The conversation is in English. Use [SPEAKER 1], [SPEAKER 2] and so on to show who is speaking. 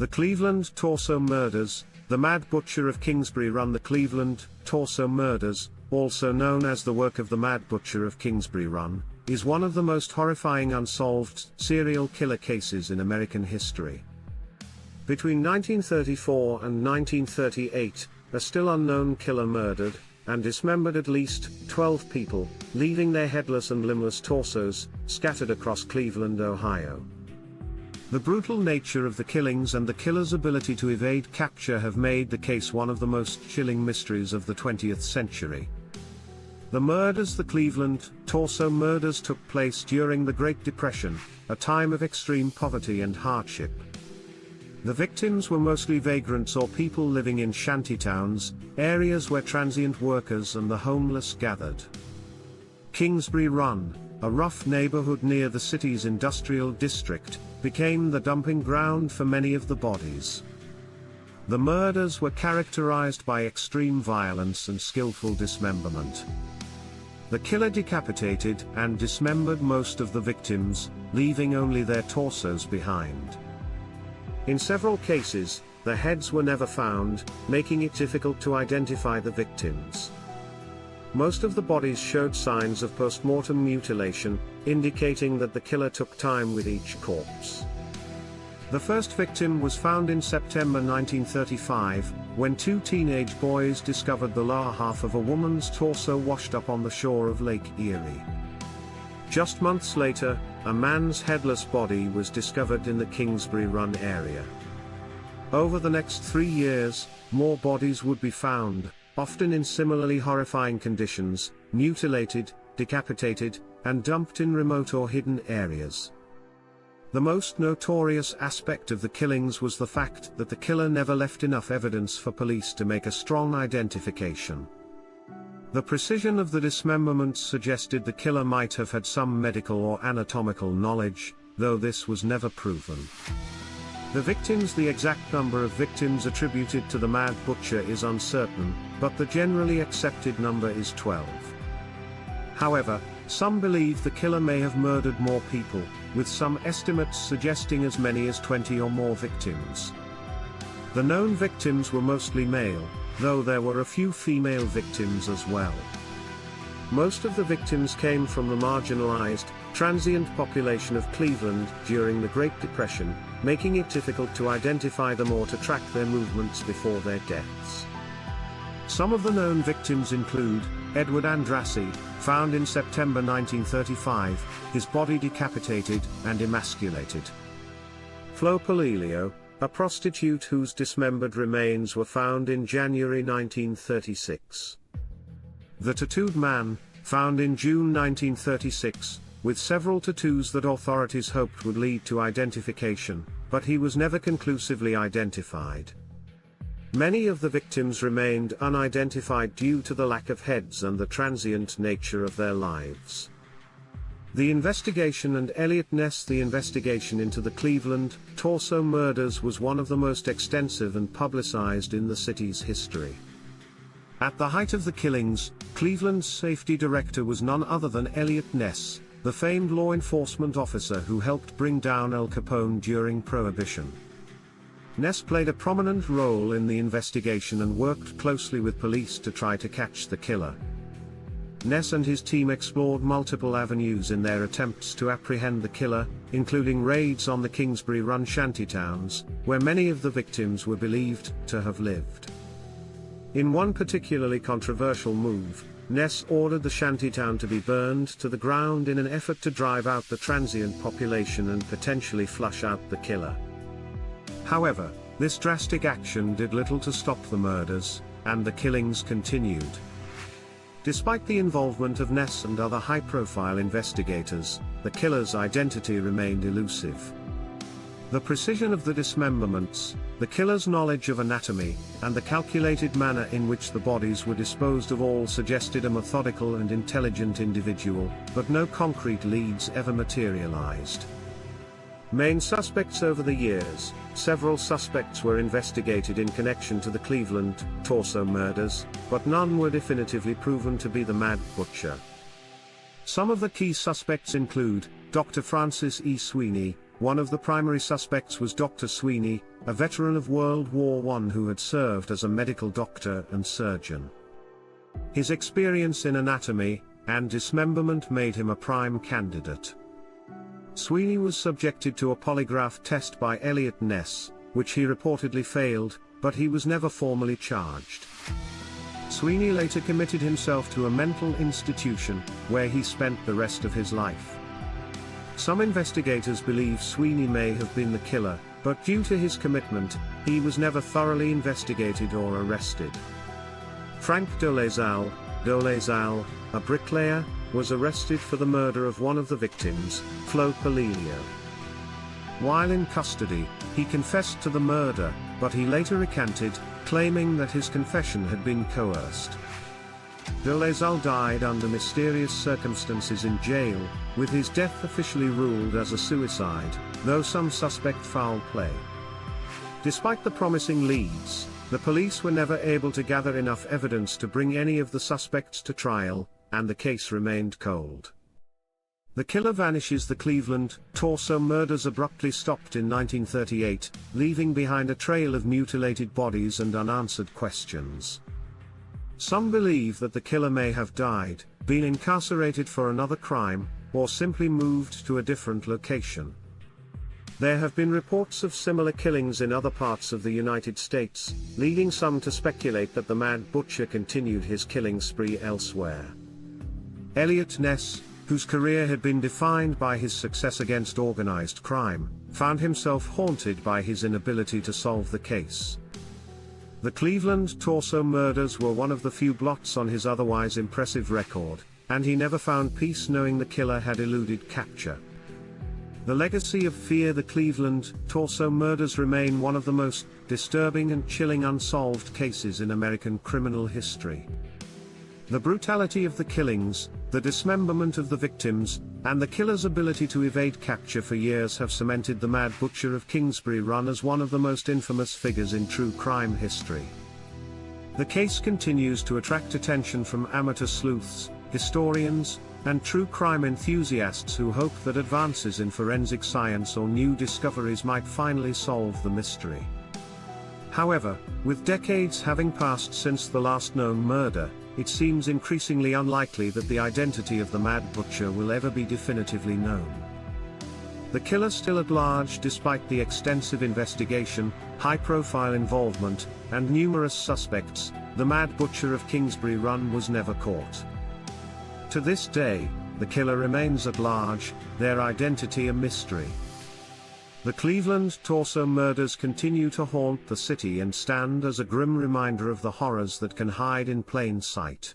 [SPEAKER 1] The Cleveland Torso Murders, the Mad Butcher of Kingsbury Run. The Cleveland Torso Murders, also known as the work of the Mad Butcher of Kingsbury Run, is one of the most horrifying unsolved serial killer cases in American history. Between 1934 and 1938, a still unknown killer murdered and dismembered at least 12 people, leaving their headless and limbless torsos scattered across Cleveland, Ohio. The brutal nature of the killings and the killer's ability to evade capture have made the case one of the most chilling mysteries of the 20th century. The murders. The Cleveland Torso Murders took place during the Great Depression, a time of extreme poverty and hardship. The victims were mostly vagrants or people living in shantytowns, areas where transient workers and the homeless gathered. Kingsbury Run, a rough neighborhood near the city's industrial district, became the dumping ground for many of the bodies. The murders were characterized by extreme violence and skillful dismemberment. The killer decapitated and dismembered most of the victims, leaving only their torsos behind. In several cases, the heads were never found, making it difficult to identify the victims. Most of the bodies showed signs of post-mortem mutilation, indicating that the killer took time with each corpse. The first victim was found in September 1935, when two teenage boys discovered the lower half of a woman's torso washed up on the shore of Lake Erie. Just months later, a man's headless body was discovered in the Kingsbury Run area. Over the next 3 years, more bodies would be found, often in similarly horrifying conditions, mutilated, decapitated, and dumped in remote or hidden areas. The most notorious aspect of the killings was the fact that the killer never left enough evidence for police to make a strong identification. The precision of the dismemberments suggested the killer might have had some medical or anatomical knowledge, though this was never proven. The exact number of victims attributed to the Mad Butcher is uncertain, but the generally accepted number is 12. However, some believe the killer may have murdered more people, with some estimates suggesting as many as 20 or more victims. The known victims were mostly male, though there were a few female victims as well. Most of the victims came from the marginalized, transient population of Cleveland during the Great Depression, making it difficult to identify them or to track their movements before their deaths. Some of the known victims include Edward Andrassy, found in September 1935, his body decapitated and emasculated. Flo Polilio, a prostitute whose dismembered remains were found in January 1936. The Tattooed Man, found in June 1936, with several tattoos that authorities hoped would lead to identification, but he was never conclusively identified. Many of the victims remained unidentified due to the lack of heads and the transient nature of their lives. The investigation and Elliot Ness. The investigation into the Cleveland Torso Murders was one of the most extensive and publicized in the city's history. At the height of the killings, Cleveland's safety director was none other than Elliot Ness, the famed law enforcement officer who helped bring down Al Capone during Prohibition. Ness played a prominent role in the investigation and worked closely with police to try to catch the killer. Ness and his team explored multiple avenues in their attempts to apprehend the killer, including raids on the Kingsbury Run shantytowns, where many of the victims were believed to have lived. In one particularly controversial move, Ness ordered the shantytown to be burned to the ground in an effort to drive out the transient population and potentially flush out the killer. However, this drastic action did little to stop the murders, and the killings continued. Despite the involvement of Ness and other high-profile investigators, the killer's identity remained elusive. The precision of the dismemberments, the killer's knowledge of anatomy, and the calculated manner in which the bodies were disposed of all suggested a methodical and intelligent individual, but no concrete leads ever materialized. Main suspects. Over the years, several suspects were investigated in connection to the Cleveland Torso Murders, but none were definitively proven to be the Mad Butcher. Some of the key suspects include Dr. Francis E. Sweeney, One of the primary suspects was Dr. Sweeney, a veteran of World War I who had served as a medical doctor and surgeon. His experience in anatomy and dismemberment made him a prime candidate. Sweeney was subjected to a polygraph test by Elliot Ness, which he reportedly failed, but he was never formally charged. Sweeney later committed himself to a mental institution, where he spent the rest of his life. Some investigators believe Sweeney may have been the killer, but due to his commitment, he was never thoroughly investigated or arrested. Frank Dolezal, a bricklayer, was arrested for the murder of one of the victims, Flo Polilio. While in custody, he confessed to the murder, but he later recanted, claiming that his confession had been coerced. Dolezal died under mysterious circumstances in jail, with his death officially ruled as a suicide, though some suspect foul play. Despite the promising leads, the police were never able to gather enough evidence to bring any of the suspects to trial, and the case remained cold. The killer vanishes. The Cleveland torso murders abruptly stopped in 1938, leaving behind a trail of mutilated bodies and unanswered questions. Some believe that the killer may have died, been incarcerated for another crime, or simply moved to a different location. There have been reports of similar killings in other parts of the United States, leading some to speculate that the Mad Butcher continued his killing spree elsewhere. Elliot Ness, whose career had been defined by his success against organized crime, found himself haunted by his inability to solve the case. The Cleveland torso murders were one of the few blots on his otherwise impressive record, and he never found peace knowing the killer had eluded capture. The legacy of fear. The Cleveland torso murders remain one of the most disturbing and chilling unsolved cases in American criminal history. The brutality of the killings, the dismemberment of the victims, and the killer's ability to evade capture for years have cemented the Mad Butcher of Kingsbury Run as one of the most infamous figures in true crime history. The case continues to attract attention from amateur sleuths, historians, and true crime enthusiasts who hope that advances in forensic science or new discoveries might finally solve the mystery. However, with decades having passed since the last known murder, it seems increasingly unlikely that the identity of the Mad Butcher will ever be definitively known. The killer still at large despite the extensive investigation, high-profile involvement, and numerous suspects, the Mad Butcher of Kingsbury Run was never caught. To this day, the killer remains at large, their identity a mystery. The Cleveland torso murders continue to haunt the city and stand as a grim reminder of the horrors that can hide in plain sight.